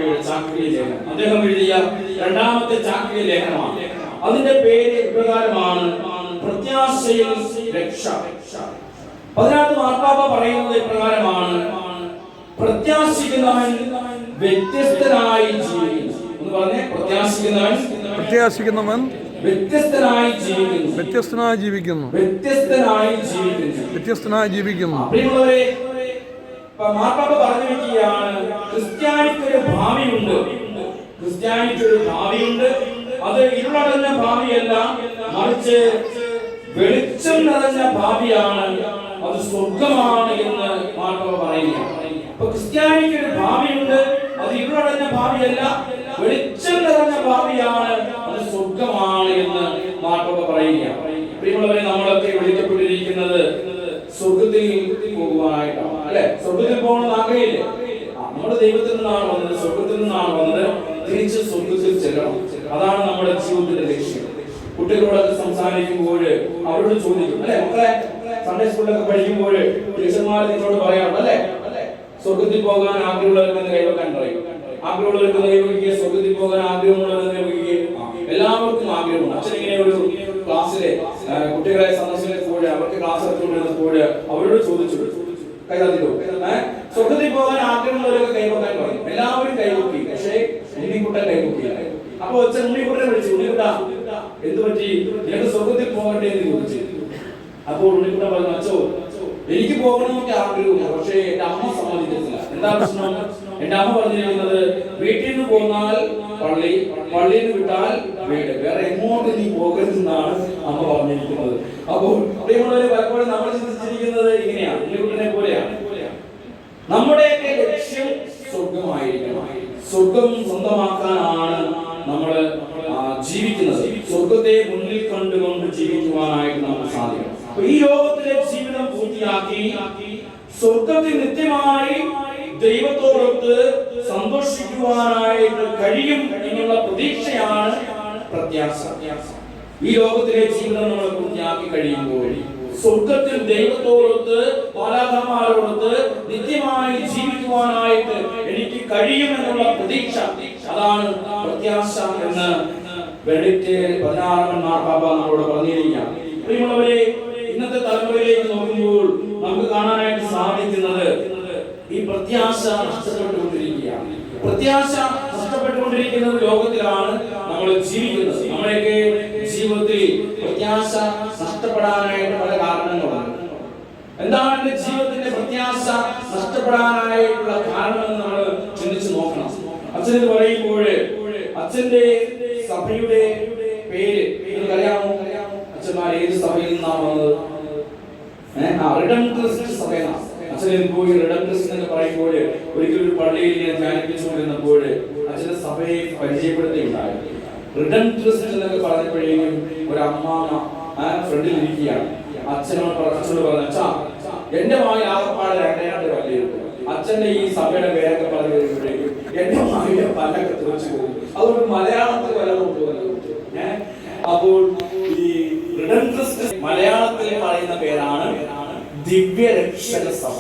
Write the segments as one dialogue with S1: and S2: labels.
S1: മാർപ്പാപ്പയുടെ ചാക്രിക ലേഖനം. അദ്ദേഹം എഴുതിയ രണ്ടാമത്തെ ചാക്രിക ലേഖനമാണ്. അതിന്റെ പേര് ഇപ്രകാരമാണ്, പ്രത്യാശയിൽ രക്ഷ. 14 മാർപ്പാപ്പ പറയുന്നത് ഇപ്രകാരമാണ്, പ്രത്യാശിക്കുന്നവൻ വ്യത്യസ്തനായി ജീവിക്കുന്നു. എന്ന് പറഞ്ഞേ, പ്രത്യാശിക്കുന്നവൻ
S2: വ്യത്യസ്തനായി ജീവിക്കുന്നു.
S1: പ്രിയമുള്ളവരെ, മാർപ്പാപ്പ പറഞ്ഞു വെക്കുകയാണ്, ക്രിസ്ത്യാനിക്കൊരു ഭാവിയുണ്ട്. അത് ഇരുളടഞ്ഞ ഭാവിയല്ല, മറിച്ച് വെളിച്ചം നിറഞ്ഞ ഭാവിയാണ്. അത് സ്വർഗമാണ് എന്ന് മാർപ്പാപ്പ പറയുക. അപ്പൊ ക്രിസ്ത്യാനിക്കൊരു ഭാവിയുണ്ട്, അത് ഇരുളടഞ്ഞ ഭാവിയല്ല, വെളിച്ചം നിറഞ്ഞ ഭാവിയാണ്, അത് സ്വർഗമാണ് എന്ന് മാർപ്പാപ്പ പറയുക. പ്രിയമുള്ളവരെ, നമ്മളൊക്കെ വിളിക്കപ്പെട്ടിരിക്കുന്നത് സ്വർഗത്തിൽ പോകുവാനായിട്ടാണ്, അല്ലെ? സ്വർഗത്തിൽ പോകണമെന്ന് ആഗ്രഹമില്ലേ? നമ്മുടെ ദൈവത്തിൽ നിന്നാണ് വന്നത്, സ്വർഗത്തിൽ നിന്നാണ് വന്നത്, തിരിച്ച് സ്വർഗത്തിൽ ചെല്ലണം. അതാണ് നമ്മുടെ ജീവിതത്തിന്റെ ലക്ഷ്യം. കുട്ടികളോടൊക്കെ സംസാരിക്കുമ്പോൾ അവരോട് ചോദിക്കും, അല്ലെ മക്കളെ, സൺഡേ സ്കൂളിലൊക്കെ പഠിക്കുമ്പോൾ ടീച്ചർമാർ നിങ്ങളോട് പറയാറുണ്ട്, അല്ലെ, സ്വർഗത്തിൽ പോകാൻ ആഗ്രഹമുള്ളവർക്ക് കൈവക്കാൻ പറയും. ആഗ്രഹമുള്ളവർക്ക് കൈവയ്ക്കുക, സ്വർഗത്തിൽ പോകാൻ ആഗ്രഹമുള്ളവർക്ക് കൈവയ്ക്കുക. എല്ലാവർക്കും ആഗ്രഹമുണ്ട്. അച്ഛൻ ഇങ്ങനെ ഒരു ക്ലാസ്സിലെ കുട്ടികളെ സന്ദർശിക്കുമ്പോൾ, അവർക്ക് ക്ലാസ് എടുത്തുകൊണ്ടിരുന്നപ്പോൾ അവരോട് ചോദിച്ചു, കൈതാത്തിലോ, സ്വർഗത്തിൽ പോകാൻ ആഗ്രഹമുള്ളവരൊക്കെ കൈവക്കാൻ പറയും. എല്ലാവരും കൈവക്കി, പക്ഷേ ഉണ്ണിക്കുട്ടൻ കൈവക്കിയില്ല. അപ്പൊ അച്ഛൻ ഉണ്ണിക്കുട്ടനെ വിളിച്ചു, ഉണ്ണിക്കുട്ട എന്ത് പറ്റി, നിനക്ക് സ്വർഗത്തിൽ പോകണ്ടേ എന്ന് ചോദിച്ചു. അപ്പോൾ ഉണ്ണിക്കുട്ടൻ പറഞ്ഞു, അച്ഛോ, എനിക്ക് പോകണമെന്നൊക്കെ ആഗ്രഹമില്ല, പക്ഷേ എന്റെ അമ്മ സമ്മതിക്കത്തില്ല. എന്താ പ്രശ്നം? എന്റെ അമ്മ പറഞ്ഞിരിക്കുന്നത്, വീട്ടിൽ നിന്ന് പോന്നാൽ പള്ളി, പള്ളിയിൽ നിന്ന് വിട്ടാൽ വീട്, വേറെ എങ്ങോട്ട് നീ പോകരുതെന്നാണ് അമ്മ പറഞ്ഞിരിക്കുന്നത്. അപ്പോൾ പ്രിയമുള്ളവരെ, പലപ്പോഴും നമ്മൾ ചിന്തിച്ചിരിക്കുന്നത് ഇങ്ങനെയാണ്, ഉണ്ണിക്കുട്ടനെ പോലെയാണ്. നമ്മുടെയൊക്കെ ലക്ഷ്യം സ്വർഗമായിരിക്കണം. സ്വർഗം സ്വന്തമാക്കാനാണ് നമ്മൾ ജീവിക്കുന്നത്. സ്വർഗത്തെ മുന്നിൽ കണ്ടുകൊണ്ട് ജീവിക്കുവാനായിട്ട് നമുക്ക് സാധിക്കണം. ഈ ലോകത്തിലെ ജീവിതം പൂർത്തിയാക്കി സ്വർഗത്തിൽ നിത്യമായി ദൈവത്തോടൊത്ത് സന്തോഷിക്കുവാനായിട്ട് കഴിയും എന്നുള്ള പ്രതീക്ഷയാണ് പ്രത്യാശ. ഈ ലോകത്തിലെ ജീവിതം നമ്മൾ പൂർത്തിയാക്കി കഴിയുമ്പോൾ സ്വർഗത്തിൽ ദൈവത്തോടൊത്ത്, മാലാഖമാരോടൊത്ത് നിത്യമായി ജീവിക്കുവാനായിട്ട് എനിക്ക് കഴിയുമെന്നുള്ള പ്രതീക്ഷ, അതാണ് പ്രത്യാശ എന്ന് ബെനഡിക്ട് 16 മാർപ്പാപ്പ നമ്മളോട് പറഞ്ഞിരിക്കുകയാണ്. പ്രിയമുള്ളവരെ, ഇന്നത്തെ തലമുറയിലേക്ക് നോക്കുമ്പോൾ നമുക്ക് കാണാനായിട്ട് സാധിക്കുന്നത് ഈ പ്രത്യാശ നഷ്ടപ്പെട്ടുകൊണ്ടിരിക്കുകയാണ്. പ്രത്യാശ നഷ്ടപ്പെട്ടുകൊണ്ടിരിക്കുന്ന ലോകത്തിലാണ് നമ്മൾ ജീവിക്കുന്നത്. നമ്മുടെയൊക്കെ ജീവിതത്തിൽ പ്രത്യാശ നഷ്ടപ്പെടാനായിട്ട് പല കാരണങ്ങളുണ്ട്. എന്താണ് എന്റെ ജീവിതത്തിന്റെ പ്രത്യാശ നഷ്ടപ്പെടാനായിട്ടുള്ള കാരണമെന്ന് നമ്മൾ ചിന്തിച്ചു നോക്കണം. അച്ഛൻ പറയുമ്പോൾ അച്ഛന്റെ സഭയുടെ പേര് നിങ്ങൾക്കറിയാമോ? അച്ഛന്മാർ ഏത് സഭയിൽ നിന്നാണ് വന്നത്? റിഡംപ്റ്ററിസ്റ്റ് സഭയാണ്. അച്ഛൻ പോയി റിഡംപ്റ്ററിസ്റ്റ് എന്ന് പറയുമ്പോൾ ഒരിക്കലും ഒരു പള്ളിയിൽ ഞാൻ ധ്യാനിപ്പിച്ചുകൊണ്ടിരുന്നപ്പോൾ അച്ഛന്റെ സഭയെ പരിചയപ്പെടുത്തിയുണ്ടായി. റിഡംപ്റ്ററിസ്റ്റ് എന്നൊക്കെ പറഞ്ഞപ്പോഴേക്കും ഒരു അമ്മാമ ഫ്രണ്ടിൽ ഇരിക്കുകയാണ്. അച്ഛനോട് പറഞ്ഞു, അച്ഛാ, എന്റെ മായ ആകപ്പാട് 2 വല്ലിയുണ്ട്. അച്ഛന്റെ ഈ സഭയുടെ പേരൊക്കെ പറഞ്ഞു കഴിയുമ്പോഴേക്കും എന്റെ മായ പല്ലൊക്കെ തുറച്ചു പോകും. അതുകൊണ്ട് മലയാളത്തിൽ വല്ലതും പോകുന്നു. അപ്പോൾ ഈ റിഡംപ്റ്ററിസ്റ്റ് മലയാളത്തിൽ പറയുന്ന പേരാണ് ദിവ്യരക്ഷക സഭ.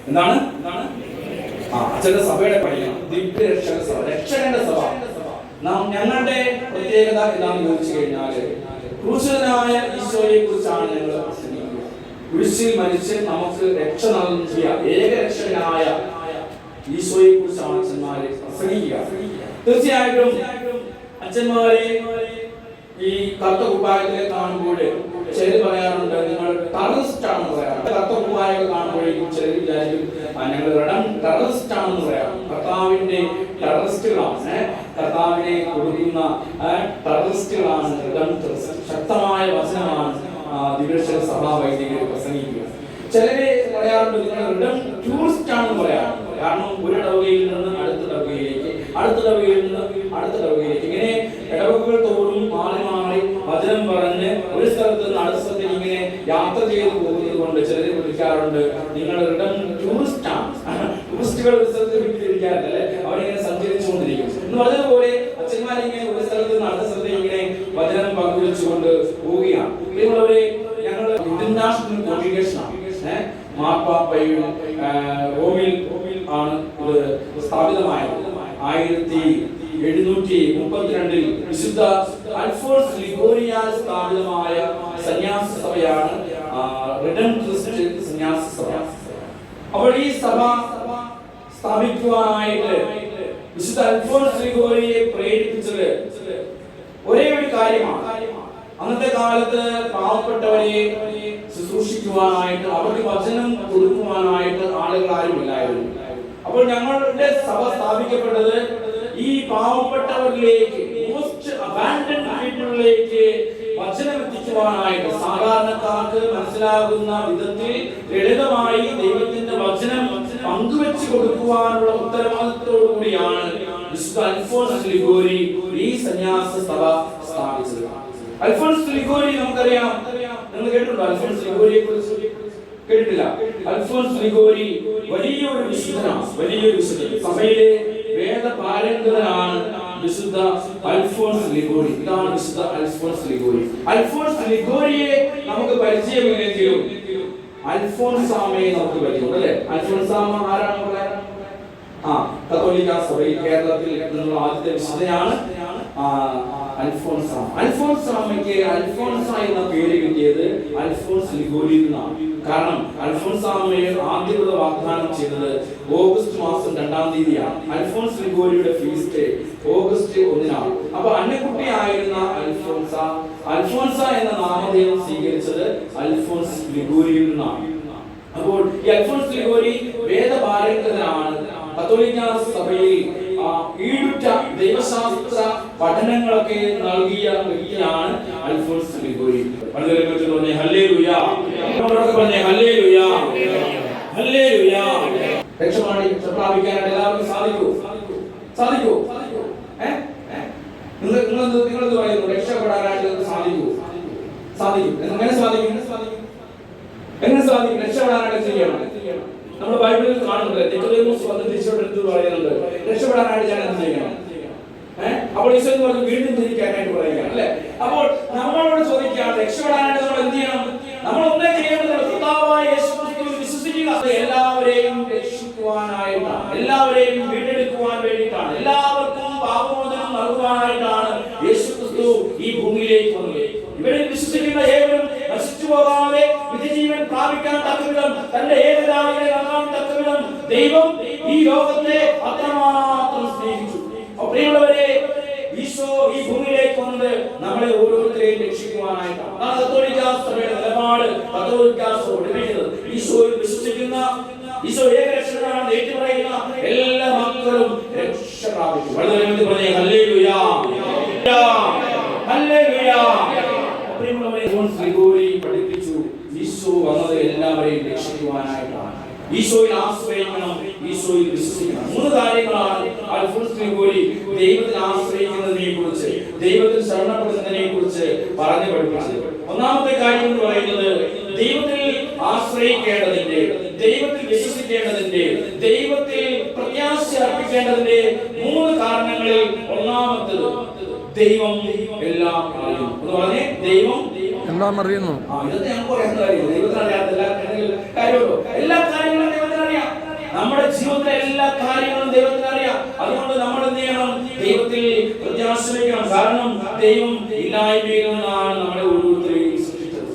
S1: എന്താണ് അച്ഛന്റെ സഭയുടെ പഠിക്കണം, ദിവ്യരക്ഷക സഭ, രക്ഷകന്റെ സഭ. ഞങ്ങളുടെ പ്രത്യേകത എന്താണെന്ന് ചോദിച്ചു കഴിഞ്ഞാല്, ക്രൂശനായ ഈശോയെ കുറിച്ചാണ് ഞങ്ങൾ പ്രസംഗിക്കുക. കുരിശിൽ മരിച്ച് നമുക്ക് രക്ഷ നൽകിയ ഏകരക്ഷകനായ ഈശോയെ കുറിച്ചാണ് അച്ഛന്മാരെ പ്രസംഗിക്കുക. തീർച്ചയായിട്ടും അച്ഛന്മാരെ ഈ കറുത്ത കുപ്പായത്തിലെ കാണുമ്പോൾ ചിലർ പറയാറുണ്ട്, നിങ്ങൾ ടെററിസ്റ്റ് ആണെന്ന് പറയാറുണ്ട്. കറുത്ത കുപ്പായൊക്കെ കാണുമ്പോഴേക്കും ചിലർ വിചാരിക്കും ഞങ്ങൾ ടെററിസ്റ്റ് ആണെന്ന് പറയാം. കർത്താവിന്റെ ടെററിസ്റ്റുകളാണ്, കർത്താവിനെ കൊടുക്കുന്ന ടെററിസ്റ്റുകളാണ്. ശക്തമായ വചനമാണ് ദിവ്യരക്ഷക സഭാ വൈദികർ പ്രസംഗിക്കുക. ചിലര് പറയാറുണ്ട്, നിങ്ങൾ ടൂറിസ്റ്റ് ആണെന്ന് പറയാറുണ്ട്. കാരണം ഒരു ഇടവകയിൽ നിന്ന് അടുത്ത ഇടവകയിലേക്ക്, അടുത്ത ഇടവകയിൽ നിന്ന് അടുത്ത ഇടവകയിലേക്ക്, ഇങ്ങനെ ഇടവകകൾ തോറും മാറി മാറി വചനം പറഞ്ഞ് ഒരു സ്ഥലത്ത് നിന്ന് അടുത്ത സ്ഥലത്തേക്ക് ഇങ്ങനെ യാത്ര ചെയ്ത് പോകുന്നത് കൊണ്ട് ചിലരെ വിളിക്കാറുണ്ട്, നിങ്ങൾ ടൂറിസ്റ്റ് ആണ്. ടൂറിസ്റ്റുകൾ ഒരു സ്ഥലത്ത് വീട്ടിലിരിക്കാറില്ല, അവരിങ്ങനെ സഞ്ചരിച്ചുകൊണ്ടിരിക്കും എന്ന് പറഞ്ഞതുപോലെ അച്ഛന്മാരിങ്ങനെ ഒരു സ്ഥലത്ത് നിന്ന് അടുത്ത സ്ഥലത്തേക്ക് ഇങ്ങനെ വചനം പങ്കുവെച്ചുകൊണ്ട് പോവുകയാണ്. ഇവരെ ഞങ്ങൾ ഇന്റർനാഷണൽ കോൺഗ്രിഗേഷൻ ആണ്. മാർപ്പാപ്പയും റോമിൽ ആണ് ഇത് സ്ഥാപിതമായത്. 1732 വിശുദ്ധ അൽഫോൺസ് ലിഗോരിയാൽ സ്ഥാപിതമായ സന്യാസ സഭയാണ് റിഡംപ്റ്ററിസ്റ്റ് സന്യാസ സഭ. അപ്പോൾ ഈ സഭ സ്ഥാപിക്കുവാനായിട്ട് വിശുദ്ധ അൽഫോൺസ് ലിഗോരിയെ പ്രേരിപ്പിച്ചത് ഒരേ ഒരു കാര്യമാണ്. അന്നത്തെ കാലത്ത് പാവപ്പെട്ടവരെ ശുശ്രൂഷിക്കുവാനായിട്ട്, അവർക്ക് വചനം കൊടുക്കുവാനായിട്ട് ആളുകൾ ആരുമില്ലായിരുന്നു. അപ്പോൾ ഞങ്ങളുടെ സഭ സ്ഥാപിക്കപ്പെട്ടത് ഈ പാവപ്പെട്ടവരിലേക്ക്, മോസ്റ്റ് അബാൻഡൻഡ് പീപ്പിളിലേക്ക് വചനം എത്തിക്കുവാനായിട്ട്, സാധാരണക്കാർക്ക് മനസ്സിലാകുന്ന വിധത്തിൽ ലളിതമായി ദൈവത്തിന്റെ വചനം പങ്കുവെച്ച് കൊടുക്കുവാനുള്ള ഉത്തരവാദിത്തത്തോടു കൂടിയാണ് വിശുദ്ധ അൽഫോൺസ് ലിഗോരി ഈ സന്യാസ സഭ സ്ഥാപിച്ചത്. അൽഫോൺസ് ലിഗോരി നമുക്കറിയാം, നിങ്ങൾ കേട്ടിട്ടുണ്ടോ അൽഫോൺസ് ലിഗോരിയെ കുറിച്ച്? കേട്ടിട്ടില്ല? അൽഫോൺസ് ലിഗോരി വലിയൊരു വിശുദ്ധനാണ്, വലിയൊരു വിശുദ്ധൻ. സഭയിലെ വേദപാരംഗതനാണ് വിശുദ്ധ അൽഫോൺസ് ലിഗോരി. ഇതാണ് വിശുദ്ധ അൽഫോൺസ് ലിഗോരി. അൽഫോൺസ് ലിഗോരിയെ നമുക്ക് പരിചയമില്ലെങ്കിലും അൽഫോൻസാമയെ നമുക്ക് പരിചയമുണ്ട്, അല്ലേ? അൽഫോൻസാമ ആരാണ് പറയാൻ? കത്തോലിക്ക സഭയിൽ കേരളത്തിൽ നിന്നുള്ള ആദ്യത്തെ വിശുദ്ധനാണ് അൽഫോൻസാമ. അൽഫോൻസാമയ്ക്ക് അൽഫോൻസ എന്ന പേര് കിട്ടിയത് അൽഫോൺസ് ലിഗോരിയിൽ നിന്നാണ്. കാരണം അൽഫോൻസാമയെ ആദ്യകൃത വാഗ്ദാനം ചെയ്തത് ഓഗസ്റ്റ് മാസം 2-ാം തീയതിയാണ്. അൽഫോൺസ് ലിഗോരിയുടെ ഫീസ്റ്റ് ഓഗസ്റ്റ് 1-നാണ്. അപ്പൊ അന്നക്കുട്ടിയായിരുന്ന അൽഫോൻസ എന്ന നാമധേയം സ്വീകരിച്ചത് അൽഫോൺസ് ലിഗോരിയിൽ നിന്നാണ്. അപ്പോൾ ഈ അൽഫോൺസ് ലിഗോരി വേദപാരംഗതനാണ്. കത്തോലിക്ക സഭയിൽ ഈടുറ്റ ദൈവശാസ്ത്ര പഠനങ്ങളൊക്കെ നൽകിയ വ്യക്തിയാണ് അൽഫോൺസ് ലിഗോരി. പറഞ്ഞേ ഹല്ലേലൂയ, പറഞ്ഞേ ഹല്ലേലൂയ, ഹല്ലേലൂയ. രക്ഷപ്രാപിക്കാനായിട്ട് എല്ലാവർക്കും സാധിക്കൂ? നിങ്ങൾ പറയുന്നു രക്ഷപ്പെടാനായിട്ട് സാധിക്കും. എങ്ങനെ സാധിക്കും? രക്ഷപ്പെടാനായിട്ട് ചെയ്യണം. നമ്മൾ ബൈബിളിൽ കാണുന്നത് നിക്കോദേമോസ് വന്ന് തിരിച്ചോട്ട് പറയുന്നുണ്ട്, രക്ഷപ്പെടാനായിട്ട് ഞാൻ എന്ത് ചെയ്യണം? അപ്പോൾ ഈശോ പറഞ്ഞു വീണ്ടും തിരിക്കാനായിട്ട് പറയുക, അല്ലെ? അപ്പോൾ നമ്മളോട് ചോദിക്കുകയാണ്, രക്ഷപ്പെടാനായിട്ട് നമ്മൾ എന്ത് ചെയ്യണം? നമ്മൾ ഒന്നേ ചെയ്യേണ്ടത് കർത്താവായ യേശു ക്രിസ്തുവിൽ വിശ്വസിക്കുക. എല്ലാവരെയും രക്ഷിക്കുവാനായിട്ടാണ്, എല്ലാവരെയും വീണ്ടെടുക്കുവാൻ വേണ്ടിയിട്ടാണ്, എല്ലാവർക്കും പാപമോചനം നൽകുവാനായിട്ടാണ് യേശു ക്രിസ്തു ഈ ഭൂമിയിലേക്ക് വന്നത്. ഇവരിൽ വിശ്വസിക്കുന്ന ഏവരും നശിച്ചു പോകാതെ നിത്യജീവൻ പ്രാപിക്കാൻ തക്കവിധം, തന്റെ ഏകജാതനെ നൽകാൻ തക്കവിധം ദൈവം ഈ ലോകത്തെ അത്രമാത്രം സ്നേഹിച്ചു. പ്രിയമുള്ളവരെ, ഈശോ ഈ ഭൂമിയിലേക്ക് വന്നത് നമ്മളെ ഓരോരുത്തരെയും രക്ഷിക്കുവാനായിട്ടാണ്. കത്തോലിക്ക സഭയുടെ നിലപാട്, കത്തോലിക്ക സഭ പഠിപ്പിക്കുന്നത് ഈശോയിൽ വിശ്വസിക്കുന്ന, ഈശോ ഏകരക്ഷകനാണെന്ന് ഏറ്റുപറയുന്ന എല്ലാ മക്കളും രക്ഷ പ്രാപിക്കും. വളരെ പറഞ്ഞേ ഹല്ലേലൂയ, ഹല്ലേലൂയ. പ്രിയമുള്ളവരെ, അൽഫോൺസ് ലിഗോരി പഠിപ്പിച്ചു ഈശോ വന്നത് എല്ലാവരെയും രക്ഷിക്കുവാനായിട്ടാണ്. ഈശോയിൽ ആശ്രയിക്കണം, ഈശോയിൽ വിശ്വസിക്കണം. 3 കാര്യങ്ങളാണ് അൽഫോൺസ് ലിഗോരി ദൈവത്തിൽ ആശ്രയിക്കുന്നതിനെ കുറിച്ച്, ദൈവത്തിൽ ശരണപ്പെടുന്നതിനെ കുറിച്ച് പറഞ്ഞു പഠിപ്പിച്ചത്. ഒന്നാമത്തെ കാര്യം എന്ന് പറയുന്നത് ദൈവത്തിൽ ആശ്രയിക്കേണ്ടതിന്റെ, ദൈവത്തിൽ വിശ്വസിക്കേണ്ടതിന്റെ, ദൈവത്തിൽ പ്രത്യാശ അർപ്പിക്കേണ്ടതിന്റെ 3 കാരണങ്ങളിൽ ഒന്നാമത്തേത് ദൈവം എല്ലാം അറിയുന്നു. എന്ന് പറഞ്ഞേ ദൈവം
S2: എല്ലാം അറിയുന്നു.
S1: ഇതൊക്കെ ഞങ്ങൾക്ക് അറിയാവുന്ന കാര്യം. ദൈവത്തിന് അറിയാത്ത എല്ലാ കാര്യങ്ങളും ദൈവത്തിന് അറിയാം. നമ്മുടെ ജീവിതത്തിലെ എല്ലാ കാര്യങ്ങളും ദൈവത്തിന് അറിയാം. അതുകൊണ്ട് നമ്മൾ എന്ത് ചെയ്യണം? ദൈവത്തിൽ പ്രത്യാശ വയ്ക്കണം. കാരണം ദൈവം ഇല്ലായ്മയിൽ നിന്നാണ് നമ്മളെ ഓരോരുത്തരെയും സൃഷ്ടിച്ചത്.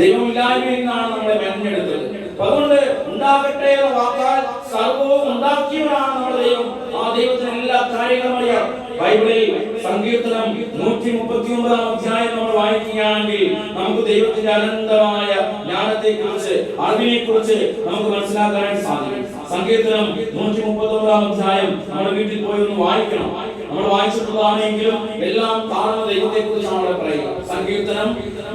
S1: ദൈവം ഇല്ലായ്മയിൽ നിന്നാണ് നമ്മളെ മെനഞ്ഞെടുത്തത്. അതുകൊണ്ട് ഉണ്ടാകട്ടെ എന്ന വാക്കാൽ സർവ്വവും ഉണ്ടാക്കിയവരാണ് നമ്മുടെ ദൈവം. ആ ദൈവത്തിന് എല്ലാ കാര്യങ്ങളും അറിയാം. ബൈബിളിൽ സങ്കീർത്തനം 139-ാം അധ്യായം നമ്മൾ വായിക്കുകയാണെങ്കിൽ നമുക്ക് ദൈവത്തിന്റെ അനന്തമായ ജ്ഞാനത്തെ കുറിച്ച്, അറിവിനെ കുറിച്ച് നമുക്ക് മനസ്സിലാക്കാനായിട്ട് സാധിക്കും. സങ്കീർത്തനം 139-ാം അധ്യായം നമ്മുടെ വീട്ടിൽ പോയി ഒന്ന് വായിക്കണം. നമ്മൾ വായിച്ചിട്ടുള്ളതാണെങ്കിലും എല്ലാം കാണുന്ന ദൈവത്തെ കുറിച്ചാണ് അവിടെ പറയുക. സങ്കീർത്തനം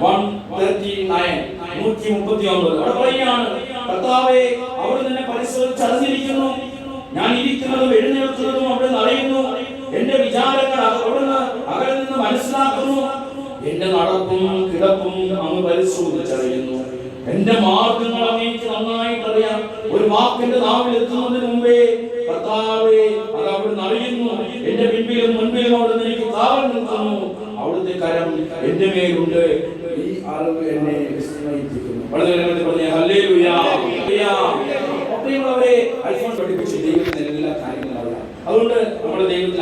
S1: 139 അവിടെ പറയുകയാണ്, കർത്താവേ, അവിടുന്ന് എന്നെ പരിശോധിച്ചറിഞ്ഞിരിക്കുന്നു. ഞാൻ ഇരിക്കുന്നതും എഴുന്നേൽക്കുന്നതും അവിടുന്ന് അറിയുന്നു. എന്റെ വിചാരങ്ങൾ അവിടുന്ന് അകലിൽ നിന്ന് മനസ്സിലാക്കുന്നു. എന്റെ നടപ്പും കിടപ്പും അങ്ങ് പരിശോധിച്ചറിയുന്നു. എന്റെ മാർഗങ്ങൾ അങ്ങേക്ക് നന്നായിട്ട് അറിയാം. ഒരു വാക്കിന്റെ നാവിൽ എത്തുന്നതിന് മുമ്പേ കർത്താവേ, അത് അവിടുന്ന് അറിയുന്നു. എന്റെ പിൻപിലും മുൻപിലും അവിടുന്ന് എനിക്ക് കാവൽ നിൽക്കുന്നു. അവിടുത്തെ കരം എന്റെ മേലുണ്ട്. ഈ അറിവ് എന്നെ വിസ്മയിപ്പിക്കുന്നു. വളരെ പറഞ്ഞേ ഹല്ലേലൂയ. പ്രിയമുള്ളവരെ, അൽഫോൺസ് പഠിപ്പിച്ച ദൈവത്തിന് എല്ലാ കാര്യങ്ങളും അറിയാം. അതുകൊണ്ട് നമ്മുടെ ദൈവത്തിൽ